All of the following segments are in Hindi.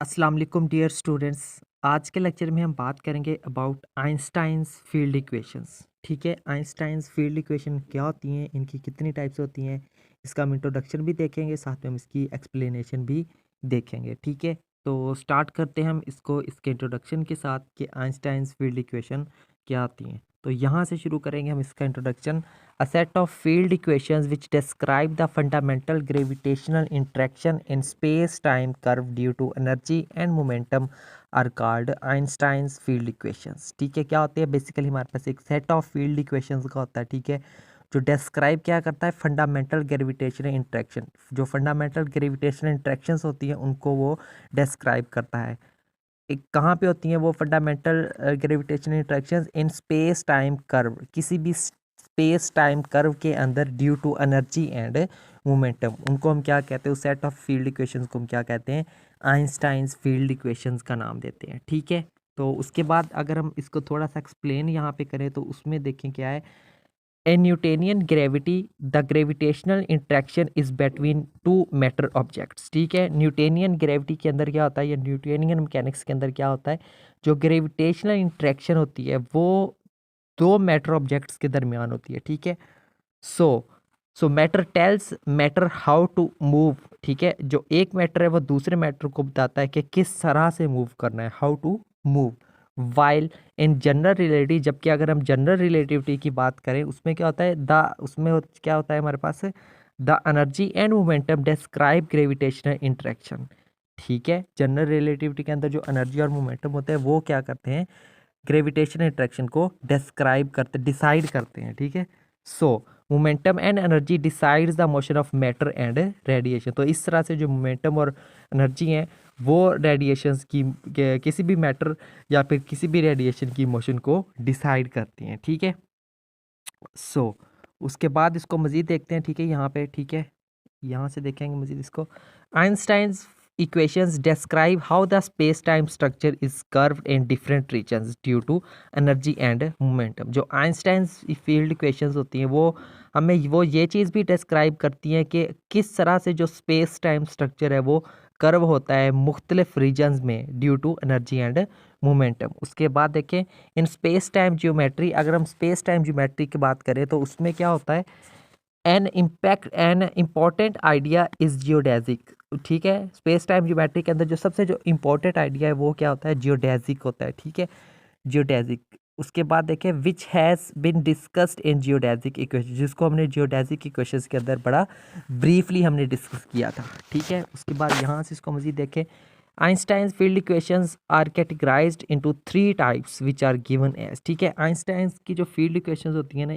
अस्सलाम वालेकुम डियर स्टूडेंट्स। आज के लेक्चर में हम बात करेंगे अबाउट आइंस्टाइन्स फील्ड इक्वेशंस। ठीक है, आइंस्टाइन्स फील्ड इक्वेशन क्या होती हैं, इनकी कितनी टाइप्स होती हैं, इसका हम इंट्रोडक्शन भी देखेंगे, साथ में हम इसकी एक्सप्लेनेशन भी देखेंगे। ठीक है, तो स्टार्ट करते हैं हम इसको इसके इंट्रोडक्शन के साथ कि आइंस्टाइन्स फील्ड इक्वेशन क्या होती हैं। तो यहाँ से शुरू करेंगे हम इसका introduction. A set of field equations which describe the fundamental gravitational interaction in space-time curve due to energy and momentum are called Einstein's field equations। ठीक है, क्या होते हैं बेसिकली हमारे पास एक सेट ऑफ फील्ड इक्वेशंस का होता है। ठीक है, जो डिस्क्राइब क्या करता है, फंडामेंटल ग्रेविटेशनल इंट्रैक्शन। जो फंडामेंटल ग्रेविटेशनल इंट्रैक्शंस होती हैं उनको वो डिस्क्राइब करता है। एक कहाँ पे होती हैं वो fundamental gravitational interactions in space time curve, किसी भी स्पेस टाइम कर्व के अंदर due to energy and momentum. उनको हम क्या कहते हैं, उस सेट ऑफ फील्ड इक्वेशंस को हम क्या कहते हैं, आइंस्टाइन्स फील्ड इक्वेशंस का नाम देते हैं। ठीक है, तो उसके बाद अगर हम इसको थोड़ा सा एक्सप्लेन यहाँ पे करें तो उसमें देखें क्या है। In Newtonian gravity, the gravitational interaction is between two matter objects। ठीक है, न्यूटेनियन ग्रेविटी के अंदर क्या होता है या न्यूटोनियन मैकेनिक्स के अंदर क्या होता है, जो ग्रेविटेशनल इंट्रैक्शन होती है वो दो मैटर ऑब्जेक्ट्स के दरमियान होती है। ठीक है, so so matter tells matter how to move. ठीक है, जो एक मैटर है वो दूसरे मैटर को बताता है कि किस तरह से मूव करना है, how to move. While in general relativity, जबकि अगर हम जनरल रिलेटिविटी की बात करें उसमें क्या होता है, क्या होता है हमारे पास, the energy and momentum describe gravitational interaction. ठीक है, जनरल रिलेटिविटी के अंदर जो एनर्जी और मोमेंटम होते हैं वो क्या करते हैं, ग्रेविटेशनल इंटरेक्शन को डिस्क्राइब करते, डिसाइड करते हैं। ठीक है, सो momentum and energy decides the motion of matter and radiation. तो इस तरह से जो मोमेंटम और एनर्जी हैं वो रेडिएशंस की किसी भी मैटर या फिर किसी भी रेडिएशन की मोशन को डिसाइड करती हैं। ठीक है, सो उसके बाद इसको मज़ीद देखते हैं। ठीक है, यहाँ पे ठीक है, यहाँ से देखेंगे मज़ीद इसको। Einstein's equations describe how the space-time structure is curved in different regions due to energy and momentum। जो आइंस्टाइन्स फील्ड इक्वेशंस होती हैं वो हमें वो ये चीज़ भी डिस्क्राइब करती हैं कि किस तरह से जो स्पेस टाइम स्ट्रक्चर है वो कर्व होता है मुख्तलिफ रीजन्स में due to energy and momentum. उसके बाद देखें इन स्पेस टाइम ज्योमेट्री, अगर हम स्पेस टाइम ज्योमेट्री की बात करें तो उसमें क्या होता है, एन इम्पॉर्टेंट आइडिया इज जियोडेजिक। ठीक है, स्पेस टाइम ज्योमेट्री के अंदर जो इम्पोर्टेंट आइडिया है वो क्या होता है, जियोडेजिक होता है। ठीक है, जियोडेजिक। उसके बाद देखें which has been discussed in geodesic equation, जिसको हमने जियोडेजिक इक्वेशंस के अंदर बड़ा ब्रीफली हमने डिस्कस किया था। ठीक है, उसके बाद यहाँ से इसको मज़ीद देखें। Einstein's field equations are categorised into 3 types which are given as. ठीक है, आइंस्टाइन्स की जो फील्ड इक्वेशंस होती हैं ना,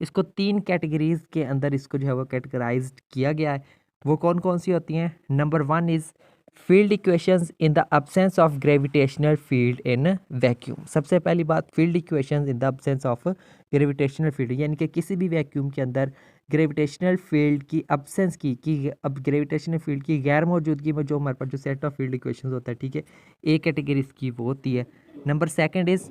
इसको 3 कैटेगरीज के अंदर इसको जो है वो कैटेगराइज्ड किया गया है। वो कौन कौन सी होती हैं। Number 1 is field equations in the absence of gravitational field in vacuum. सबसे पहली बात, field equations in the absence of gravitational field, यानी कि किसी भी वैक्यूम के अंदर ग्रेविटेशनल फील्ड की अब्सेंस की अब ग्रेविटेशनल फील्ड की गैर मौजूदगी में जो हमारे पास जो सेट ऑफ फील्ड इक्वेशंस होता है। ठीक है, एक कैटेगरी इसकी वो होती है। Number second is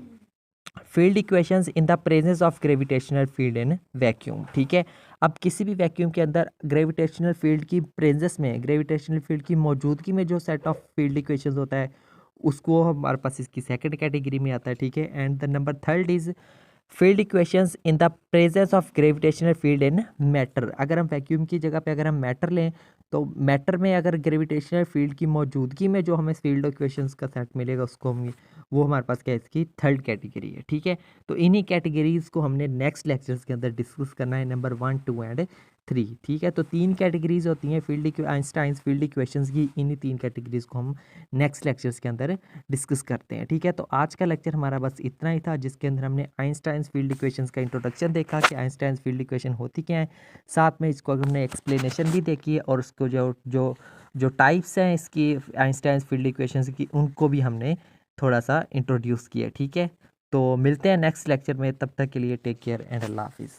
field equations in the presence of gravitational field in vacuum. ठीक है, अब किसी भी वैक्यूम के अंदर ग्रेविटेशनल फील्ड की प्रेजेंस में, ग्रेविटेशनल फील्ड की मौजूदगी में जो सेट ऑफ फील्ड इक्वेशंस होता है उसको हमारे पास इसकी सेकंड कैटेगरी में आता है। ठीक है, and the number third is field equations in the presence of gravitational field in matter. अगर हम वैक्यूम की जगह पे अगर हम मैटर लें तो मैटर में अगर ग्रेविटेशनल फील्ड की मौजूदगी में जो हमें फील्ड इक्वेशंस का सेट मिलेगा उसको हम, वो हमारे पास क्या है, इसकी थर्ड कैटेगरी है। ठीक है, तो इन्हीं कैटेगरीज को हमने नेक्स्ट लेक्चर्स के अंदर डिस्कस करना है, नंबर 1, 2 एंड 3। ठीक है, तो 3 कैटेगरीज होती हैं आइंस्टाइन्स फील्ड इक्वेशंस की। इन्हीं 3 कैटेगरीज को हम नेक्स्ट लेक्चर्स के अंदर डिस्कस करते हैं। ठीक है, तो आज का लेक्चर हमारा बस इतना ही था, जिसके अंदर हमने आइंस्टाइन्स फील्ड इक्वेशंस का इंट्रोडक्शन देखा कि आइंस्टाइन्स फील्ड इक्वेशन होती क्या है, साथ में इसको हमने एक्सप्लेनेशन भी देखी है और उसको जो जो जो टाइप्स हैं इसकी आइंस्टाइन्स फील्ड इक्वेशंस की उनको भी हमने थोड़ा सा इंट्रोड्यूस किया। ठीक है, तो मिलते हैं नेक्स्ट लेक्चर में, तब तक के लिए टेक केयर एंड अल्लाह हाफिज़।